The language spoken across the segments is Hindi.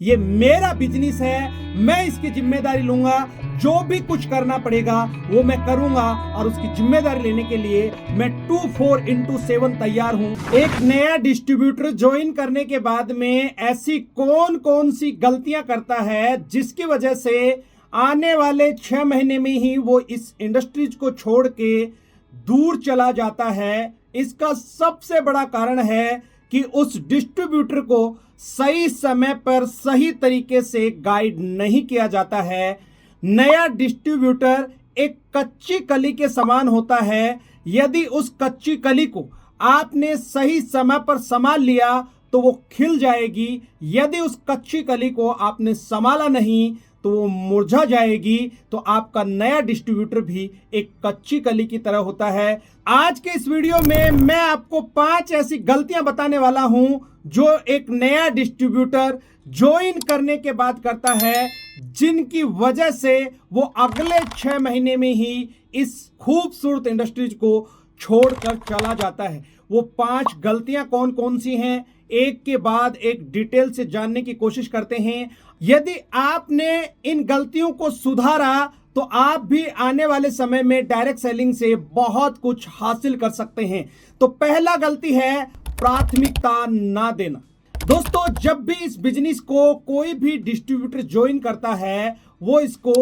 ये मेरा बिजनेस है, मैं इसकी जिम्मेदारी लूंगा। जो भी कुछ करना पड़ेगा वो मैं करूंगा और उसकी जिम्मेदारी लेने के लिए मैं 24/7 तैयार हूं। एक नया डिस्ट्रीब्यूटर ज्वाइन करने के बाद में ऐसी कौन कौन सी गलतियां करता है जिसकी वजह से आने वाले 6 महीने में ही वो इस इंडस्ट्रीज को छोड़ के दूर चला जाता है। इसका सबसे बड़ा कारण है कि उस डिस्ट्रीब्यूटर को सही समय पर सही तरीके से गाइड नहीं किया जाता है। नया डिस्ट्रीब्यूटर एक कच्ची कली के समान होता है। यदि उस कच्ची कली को आपने सही समय पर संभाल लिया तो वो खिल जाएगी। यदि उस कच्ची कली को आपने संभाला नहीं तो वो मुरझा जाएगी। तो आपका नया डिस्ट्रीब्यूटर भी एक कच्ची कली की तरह होता है। आज के इस वीडियो में मैं आपको 5 ऐसी गलतियां बताने वाला हूं जो एक नया डिस्ट्रीब्यूटर ज्वाइन करने के बाद करता है, जिनकी वजह से वो अगले 6 महीने में ही इस खूबसूरत इंडस्ट्रीज को छोड़कर चला जाता है। वो 5 गलतियां कौन कौन सी हैं, एक के बाद एक डिटेल से जानने की कोशिश करते हैं। यदि आपने इन गलतियों को सुधारा तो आप भी आने वाले समय में डायरेक्ट सेलिंग से बहुत कुछ हासिल कर सकते हैं। तो पहला गलती है प्राथमिकता ना देना। दोस्तों, जब भी इस बिजनेस को कोई भी डिस्ट्रीब्यूटर ज्वाइन करता है वो इसको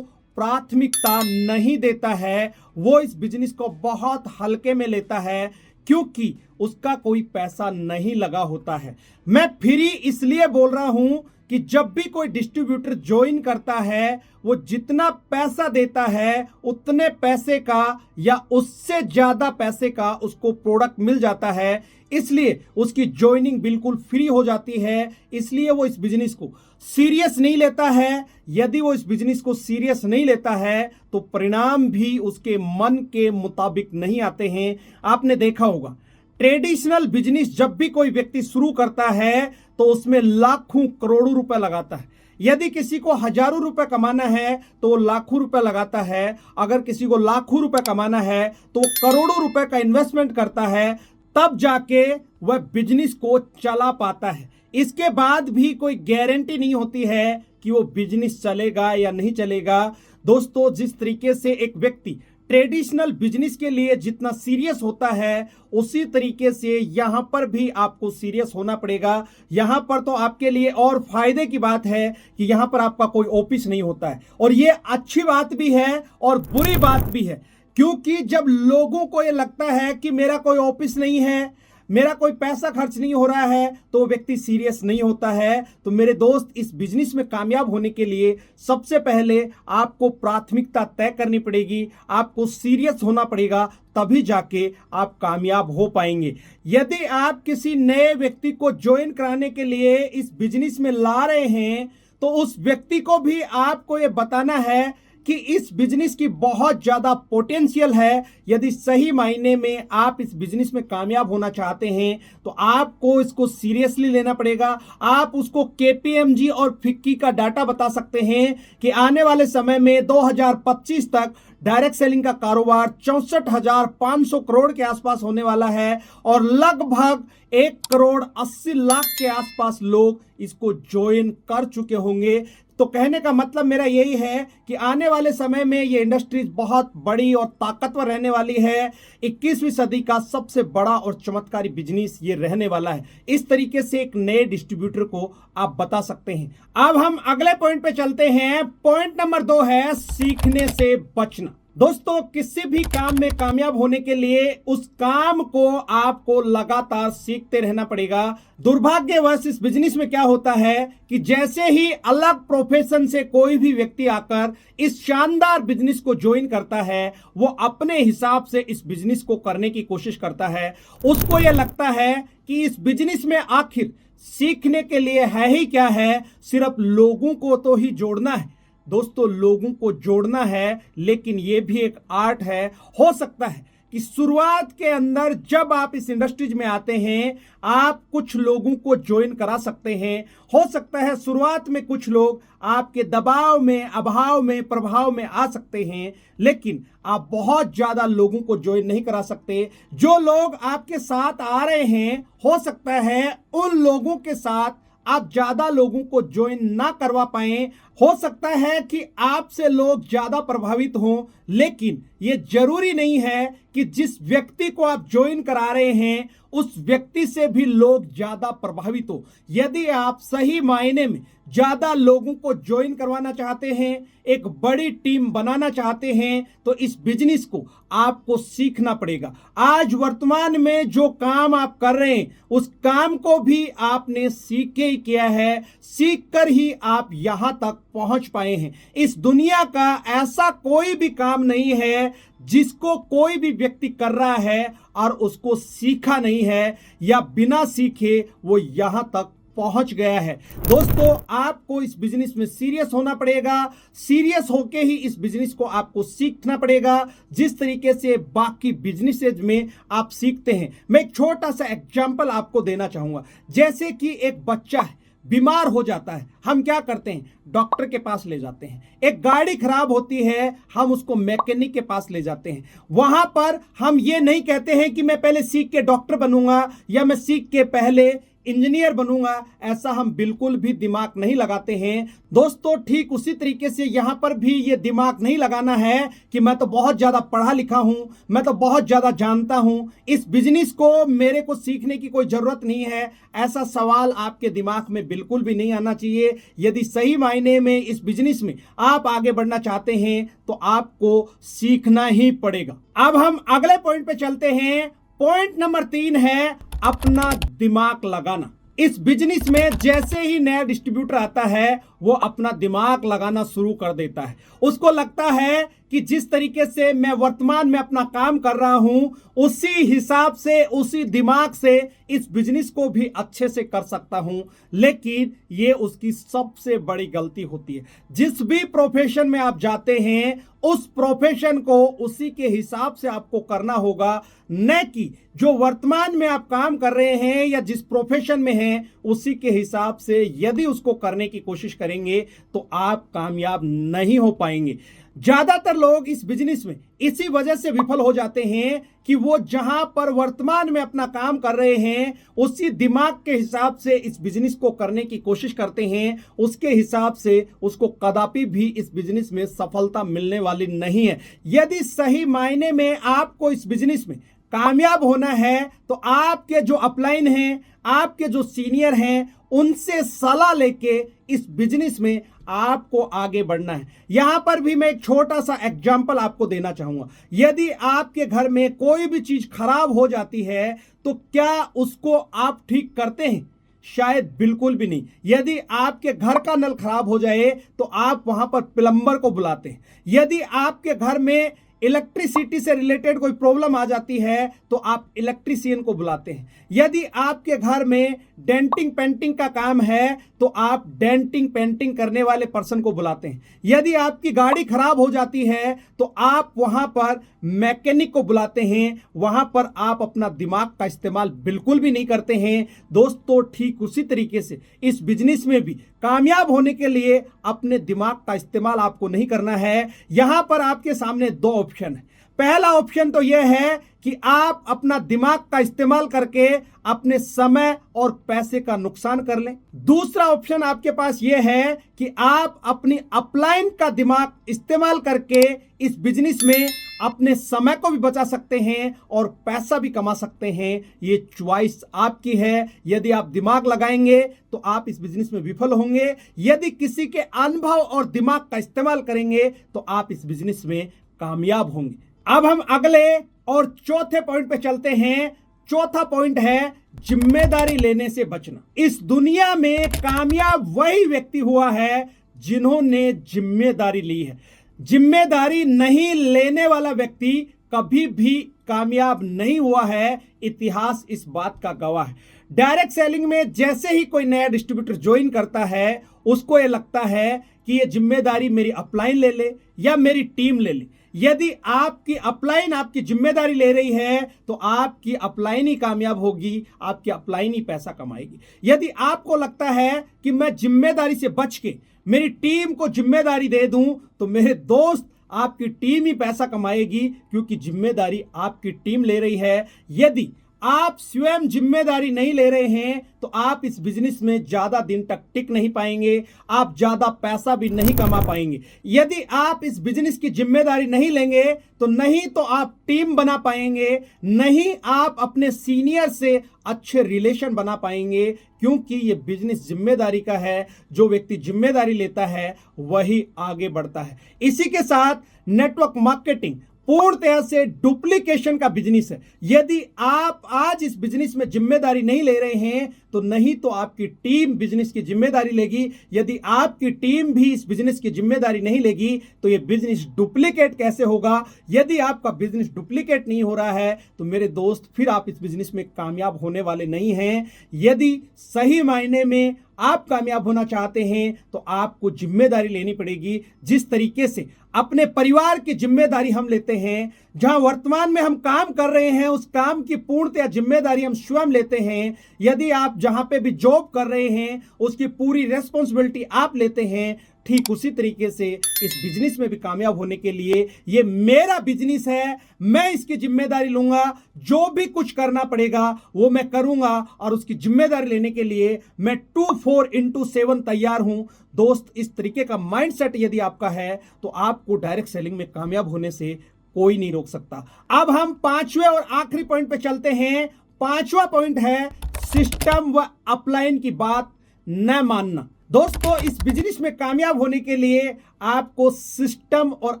प्राथमिकता नहीं देता है। वो इस बिजनेस को बहुत हल्के में लेता है क्योंकि उसका कोई पैसा नहीं लगा होता है। मैं फिर इसलिए बोल रहा हूं कि जब भी कोई डिस्ट्रीब्यूटर ज्वाइन करता है वो जितना पैसा देता है उतने पैसे का या उससे ज्यादा पैसे का उसको प्रोडक्ट मिल जाता है। इसलिए उसकी ज्वाइनिंग बिल्कुल फ्री हो जाती है। इसलिए वो इस बिजनेस को सीरियस नहीं लेता है। यदि वो इस बिजनेस को सीरियस नहीं लेता है तो परिणाम भी उसके मन के मुताबिक नहीं आते हैं। आपने देखा होगा ट्रेडिशनल बिजनेस जब भी कोई व्यक्ति शुरू करता है तो उसमें लाखों करोड़ों रुपए लगाता है। यदि किसी को हजारों रुपए कमाना है तो वो लाखों रुपए लगाता है। अगर किसी को लाखों रुपए कमाना है तो वो करोड़ों रुपए का इन्वेस्टमेंट करता है, तब जाके वह बिजनेस को चला पाता है। इसके बाद भी कोई गारंटी नहीं होती है कि वो बिजनेस चलेगा या नहीं चलेगा। दोस्तों, जिस तरीके से एक व्यक्ति ट्रेडिशनल बिजनेस के लिए जितना सीरियस होता है उसी तरीके से यहां पर भी आपको सीरियस होना पड़ेगा। यहां पर तो आपके लिए और फायदे की बात है कि यहां पर आपका कोई ऑफिस नहीं होता है, और ये अच्छी बात भी है और बुरी बात भी है। क्योंकि जब लोगों को ये लगता है कि मेरा कोई ऑफिस नहीं है, मेरा कोई पैसा खर्च नहीं हो रहा है, तो वो व्यक्ति सीरियस नहीं होता है। तो मेरे दोस्त, इस बिजनेस में कामयाब होने के लिए सबसे पहले आपको प्राथमिकता तय करनी पड़ेगी, आपको सीरियस होना पड़ेगा, तभी जाके आप कामयाब हो पाएंगे। यदि आप किसी नए व्यक्ति को ज्वाइन कराने के लिए इस बिजनेस में ला रहे हैं तो उस व्यक्ति को भी आपको ये बताना है कि इस बिजनेस की बहुत ज्यादा पोटेंशियल है। यदि सही मायने में आप इस बिजनेस में कामयाब होना चाहते हैं तो आपको इसको सीरियसली लेना पड़ेगा। आप उसको केपीएमजी और फिक्की का डाटा बता सकते हैं कि आने वाले समय में 2025 तक डायरेक्ट सेलिंग का कारोबार 64,500 करोड़ के आसपास होने वाला है और लगभग 1,80,00,000 के आसपास लोग इसको ज्वाइन कर चुके होंगे। तो कहने का मतलब मेरा यही है कि आने वाले समय में ये इंडस्ट्रीज बहुत बड़ी और ताकतवर रहने वाली है। 21वीं सदी का सबसे बड़ा और चमत्कारी बिजनेस ये रहने वाला है। इस तरीके से एक नए डिस्ट्रीब्यूटर को आप बता सकते हैं। अब हम अगले पॉइंट पे चलते हैं। पॉइंट नंबर 2 है सीखने से बचना। दोस्तों, किसी भी काम में कामयाब होने के लिए उस काम को आपको लगातार सीखते रहना पड़ेगा। दुर्भाग्यवश इस बिजनेस में क्या होता है कि जैसे ही अलग प्रोफेशन से कोई भी व्यक्ति आकर इस शानदार बिजनेस को ज्वाइन करता है वो अपने हिसाब से इस बिजनेस को करने की कोशिश करता है। उसको यह लगता है कि इस बिजनेस में आखिर सीखने के लिए है ही क्या है, सिर्फ लोगों को तो ही जोड़ना है। दोस्तों, लोगों को जोड़ना है, लेकिन यह भी एक आर्ट है। हो सकता है कि शुरुआत के अंदर जब आप इस इंडस्ट्रीज में आते हैं आप कुछ लोगों को ज्वाइन करा सकते हैं। हो सकता है शुरुआत में कुछ लोग आपके दबाव में, अभाव में, प्रभाव में आ सकते हैं, लेकिन आप बहुत ज्यादा लोगों को ज्वाइन नहीं करा सकते। जो लोग आपके साथ आ रहे हैं हो सकता है उन लोगों के साथ आप ज्यादा लोगों को ज्वाइन ना करवा पाए। हो सकता है कि आपसे लोग ज्यादा प्रभावित हों, लेकिन यह जरूरी नहीं है कि जिस व्यक्ति को आप ज्वाइन करा रहे हैं उस व्यक्ति से भी लोग ज्यादा प्रभावित हो। यदि आप सही मायने में ज्यादा लोगों को ज्वाइन करवाना चाहते हैं, एक बड़ी टीम बनाना चाहते हैं, तो इस बिजनेस को आपको सीखना पड़ेगा। आज वर्तमान में जो काम आप कर रहे हैं उस काम को भी आपने सीख के ही किया है, सीख कर ही आप यहां तक पहुंच पाए हैं। इस दुनिया का ऐसा कोई भी काम नहीं है जिसको कोई भी व्यक्ति कर रहा है और उसको सीखा नहीं है या बिना सीखे वो यहां तक पहुंच गया है। दोस्तों, आपको इस बिजनेस में सीरियस होना पड़ेगा। सीरियस होके ही इस बिजनेस को आपको सीखना पड़ेगा, जिस तरीके से बाकी बिजनेसेस में आप सीखते हैं। मैं एक छोटा सा एग्जांपल आपको देना चाहूंगा। जैसे कि एक बच्चा है, बीमार हो जाता है, हम क्या करते हैं? डॉक्टर के पास ले जाते हैं। एक गाड़ी खराब होती है, हम उसको मैकेनिक के पास ले जाते हैं। वहां पर हम ये नहीं कहते हैं कि मैं पहले सीख के डॉक्टर बनूंगा या मैं सीख के पहले इंजीनियर बनूंगा। ऐसा हम बिल्कुल भी दिमाग नहीं लगाते हैं। दोस्तों, ठीक उसी तरीके से यहां पर भी ये दिमाग नहीं लगाना है कि मैं तो बहुत ज्यादा पढ़ा लिखा हूं, मैं तो बहुत ज्यादा जानता हूं, इस बिजनेस को मेरे को सीखने की कोई जरूरत नहीं है। ऐसा सवाल आपके दिमाग में बिल्कुल भी नहीं आना चाहिए। यदि सही मायने में इस बिजनेस में आप आगे बढ़ना चाहते हैं तो आपको सीखना ही पड़ेगा। अब हम अगले पॉइंट पे चलते हैं। पॉइंट नंबर 3 है अपना दिमाग लगाना। इस बिजनेस में जैसे ही नया डिस्ट्रीब्यूटर आता है वो अपना दिमाग लगाना शुरू कर देता है। उसको लगता है कि जिस तरीके से मैं वर्तमान में अपना काम कर रहा हूं उसी हिसाब से, उसी दिमाग से इस बिजनेस को भी अच्छे से कर सकता हूं। लेकिन ये उसकी सबसे बड़ी गलती होती है। जिस भी प्रोफेशन में आप जाते हैं उस प्रोफेशन को उसी के हिसाब से आपको करना होगा, न कि जो वर्तमान में आप काम कर रहे हैं या जिस प्रोफेशन में हैं उसी के हिसाब से यदि उसको करने की कोशिश करेंगे तो आप कामयाब नहीं हो पाएंगे। ज्यादातर लोग इस बिजनेस में इसी वजह से विफल हो जाते हैं कि वो जहां पर वर्तमान में अपना काम कर रहे हैं उसी दिमाग के हिसाब से इस बिजनेस को करने की कोशिश करते हैं, उसके हिसाब से उसको कदापि भी इस बिजनेस में सफलता मिलने वाली नहीं है। यदि सही मायने में आपको इस बिजनेस में कामयाब होना है तो आपके जो अपलाइन हैं, आपके जो सीनियर हैं, उनसे सलाह लेके इस बिजनेस में आपको आगे बढ़ना है। यहां पर भी मैं एक छोटा सा एग्जांपल आपको देना चाहूंगा। यदि आपके घर में कोई भी चीज खराब हो जाती है तो क्या उसको आप ठीक करते हैं? शायद बिल्कुल भी नहीं। यदि आपके घर का नल खराब हो जाए तो आप वहां पर प्लम्बर को बुलाते हैं। यदि आपके घर में इलेक्ट्रिसिटी से रिलेटेड कोई प्रॉब्लम आ जाती है तो आप इलेक्ट्रीशियन को बुलाते हैं। यदि आपके घर में डेंटिंग पेंटिंग का काम है तो आप डेंटिंग पेंटिंग करने वाले पर्सन को बुलाते हैं। यदि आपकी गाड़ी खराब हो जाती है तो आप वहां पर मैकेनिक को बुलाते हैं। वहां पर आप अपना दिमाग का इस्तेमाल बिल्कुल भी नहीं करते हैं। दोस्तों, ठीक उसी तरीके से इस बिजनेस में भी कामयाब होने के लिए अपने दिमाग का इस्तेमाल आपको नहीं करना है। यहां पर आपके सामने दो ऑप्शन है। पहला ऑप्शन तो यह है कि आप अपना दिमाग का इस्तेमाल करके अपने समय और पैसे का नुकसान कर लें। दूसरा ऑप्शन आपके पास यह है कि आप अपनी अपलाइन का दिमाग इस्तेमाल करके इस बिजनेस में अपने समय को भी बचा सकते हैं और पैसा भी कमा सकते हैं। ये चॉइस आपकी है। यदि आप दिमाग लगाएंगे तो आप इस बिजनेस में विफल होंगे। यदि किसी के अनुभव और दिमाग का इस्तेमाल करेंगे तो आप इस बिजनेस में कामयाब होंगे। अब हम अगले और चौथे पॉइंट पे चलते हैं। चौथा पॉइंट है जिम्मेदारी लेने से बचना। इस दुनिया में कामयाब वही व्यक्ति हुआ है जिन्होंने जिम्मेदारी ली है। जिम्मेदारी नहीं लेने वाला व्यक्ति कभी भी कामयाब नहीं हुआ है। इतिहास इस बात का गवाह है। डायरेक्ट सेलिंग में जैसे ही कोई नया डिस्ट्रीब्यूटर ज्वाइन करता है उसको ये लगता है कि ये जिम्मेदारी मेरी अपलाइन ले ले या मेरी टीम ले ले। यदि आपकी अपलाइन आपकी जिम्मेदारी ले रही है तो आपकी अपलाइन ही कामयाब होगी, आपकी अपलाइन ही पैसा कमाएगी। यदि आपको लगता है कि मैं जिम्मेदारी से बच के मेरी टीम को जिम्मेदारी दे दूं तो मेरे दोस्त आपकी टीम ही पैसा कमाएगी, क्योंकि जिम्मेदारी आपकी टीम ले रही है। यदि आप स्वयं जिम्मेदारी नहीं ले रहे हैं तो आप इस बिजनेस में ज्यादा दिन तक टिक नहीं पाएंगे, आप ज्यादा पैसा भी नहीं कमा पाएंगे। यदि आप इस बिजनेस की जिम्मेदारी नहीं लेंगे तो नहीं तो आप टीम बना पाएंगे, नहीं आप अपने सीनियर से अच्छे रिलेशन बना पाएंगे, क्योंकि ये बिजनेस जिम्मेदारी का है। जो व्यक्ति जिम्मेदारी लेता है वही आगे बढ़ता है। इसी के साथ नेटवर्क मार्केटिंग पूर्णतया से डुप्लीकेशन का बिजनेस है। यदि आप आज इस बिजनेस में जिम्मेदारी नहीं ले रहे हैं तो नहीं तो आपकी टीम बिजनेस की जिम्मेदारी लेगी। यदि आपकी टीम भी इस बिजनेस की जिम्मेदारी नहीं लेगी तो यह बिजनेस डुप्लीकेट कैसे होगा। यदि आपका बिजनेस डुप्लीकेट नहीं हो रहा है तो मेरे दोस्त फिर आप इस बिजनेस में कामयाब होने वाले नहीं हैं। यदि सही मायने में आप कामयाब होना चाहते हैं तो आपको जिम्मेदारी लेनी पड़ेगी। जिस तरीके से अपने परिवार की जिम्मेदारी हम लेते हैं, जहां वर्तमान में हम काम कर रहे हैं उस काम की पूर्णतया जिम्मेदारी हम स्वयं लेते हैं। यदि आप जहां पे भी जॉब कर रहे हैं उसकी पूरी रेस्पॉन्सिबिलिटी आप लेते हैं, ठीक उसी तरीके से इस बिजनेस में भी कामयाब होने के लिए ये मेरा बिजनेस है, मैं इसकी जिम्मेदारी लूंगा। जो भी कुछ करना पड़ेगा वो मैं करूंगा और उसकी जिम्मेदारी लेने के लिए मैं 24/7 तैयार हूं। दोस्त, इस तरीके का माइंडसेट यदि आपका है तो आपको डायरेक्ट सेलिंग में कामयाब होने से कोई नहीं रोक सकता। अब हम पांचवें और आखिरी पॉइंट पे चलते हैं। पांचवा पॉइंट है सिस्टम व अपलाइन की बात न मानना। दोस्तों, इस बिजनेस में कामयाब होने के लिए आपको सिस्टम और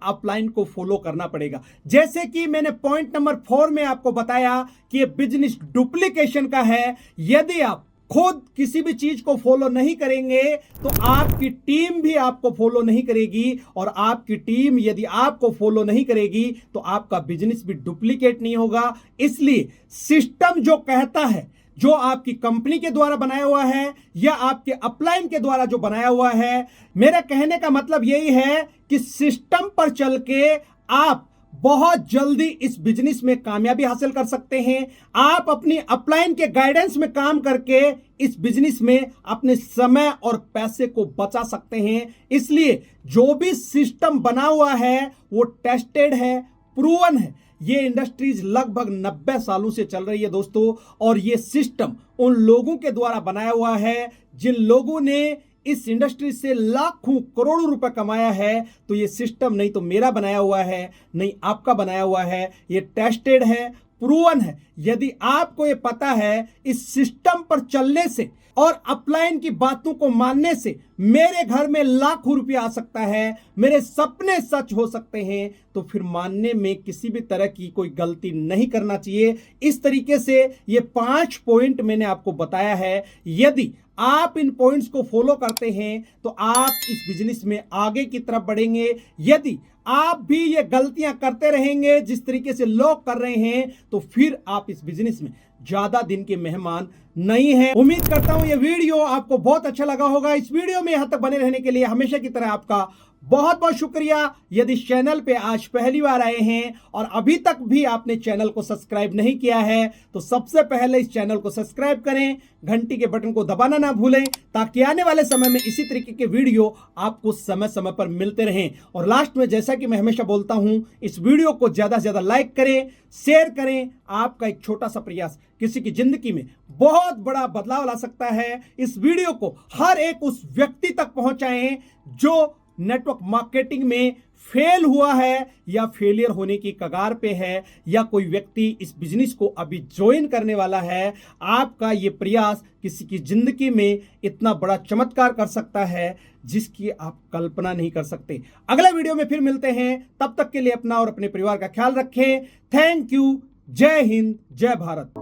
अपलाइन को फॉलो करना पड़ेगा। जैसे कि मैंने पॉइंट नंबर 4 में आपको बताया कि ये बिजनेस डुप्लीकेशन का है। यदि आप खुद किसी भी चीज को फॉलो नहीं करेंगे तो आपकी टीम भी आपको फॉलो नहीं करेगी, और आपकी टीम यदि आपको फॉलो नहीं करेगी तो आपका बिजनेस भी डुप्लीकेट नहीं होगा। इसलिए सिस्टम जो कहता है, जो आपकी कंपनी के द्वारा बनाया हुआ है या आपके अपलाइन के द्वारा जो बनाया हुआ है, मेरे कहने का मतलब यही है कि सिस्टम पर चल के आप बहुत जल्दी इस बिजनेस में कामयाबी हासिल कर सकते हैं। आप अपनी अपलाइन के गाइडेंस में काम करके इस बिजनेस में अपने समय और पैसे को बचा सकते हैं। इसलिए जो भी सिस्टम बना हुआ है वो टेस्टेड है, प्रूवन है। ये इंडस्ट्रीज लगभग 90 सालों से चल रही है दोस्तों, और ये सिस्टम उन लोगों के द्वारा बनाया हुआ है जिन लोगों ने इस इंडस्ट्री से लाखों करोड़ों रुपए कमाया है। तो ये सिस्टम नहीं तो मेरा बनाया हुआ है, नहीं आपका बनाया हुआ है, ये टेस्टेड है, प्रूवन है। यदि आपको ये पता है इस सिस्टम पर चलने से और अपलाइन की बातों को मानने से मेरे घर में लाखों रुपया आ सकता है, मेरे सपने सच हो सकते हैं, तो फिर मानने में किसी भी तरह की कोई गलती नहीं करना चाहिए। इस तरीके से ये 5 पॉइंट मैंने आपको बताया है। यदि आप इन पॉइंट्स को फॉलो करते हैं तो आप इस बिजनेस में आगे की तरफ बढ़ेंगे। यदि आप भी ये गलतियां करते रहेंगे जिस तरीके से लोग कर रहे हैं तो फिर आप इस बिजनेस में ज्यादा दिन के मेहमान नहीं हैं। उम्मीद करता हूं ये वीडियो आपको बहुत अच्छा लगा होगा। इस वीडियो में यहां तक बने रहने के लिए हमेशा की तरह आपका बहुत बहुत शुक्रिया। यदि चैनल पे आज पहली बार आए हैं और अभी तक भी आपने चैनल को सब्सक्राइब नहीं किया है तो सबसे पहले इस चैनल को सब्सक्राइब करें, घंटी के बटन को दबाना ना भूलें, ताकि आने वाले समय में इसी तरीके के वीडियो आपको समय समय पर मिलते रहें। और लास्ट में जैसा कि मैं हमेशा बोलता हूं, इस वीडियो को ज्यादा से ज्यादा लाइक करें, शेयर करें। आपका एक छोटा सा प्रयास किसी की जिंदगी में बहुत बड़ा बदलाव ला सकता है। इस वीडियो को हर एक उस व्यक्ति तक पहुंचाएं जो नेटवर्क मार्केटिंग में फेल हुआ है या फेलियर होने की कगार पे है, या कोई व्यक्ति इस बिजनेस को अभी ज्वाइन करने वाला है। आपका ये प्रयास किसी की जिंदगी में इतना बड़ा चमत्कार कर सकता है जिसकी आप कल्पना नहीं कर सकते। अगले वीडियो में फिर मिलते हैं, तब तक के लिए अपना और अपने परिवार का ख्याल रखें। Thank you. जय हिंद, जय भारत।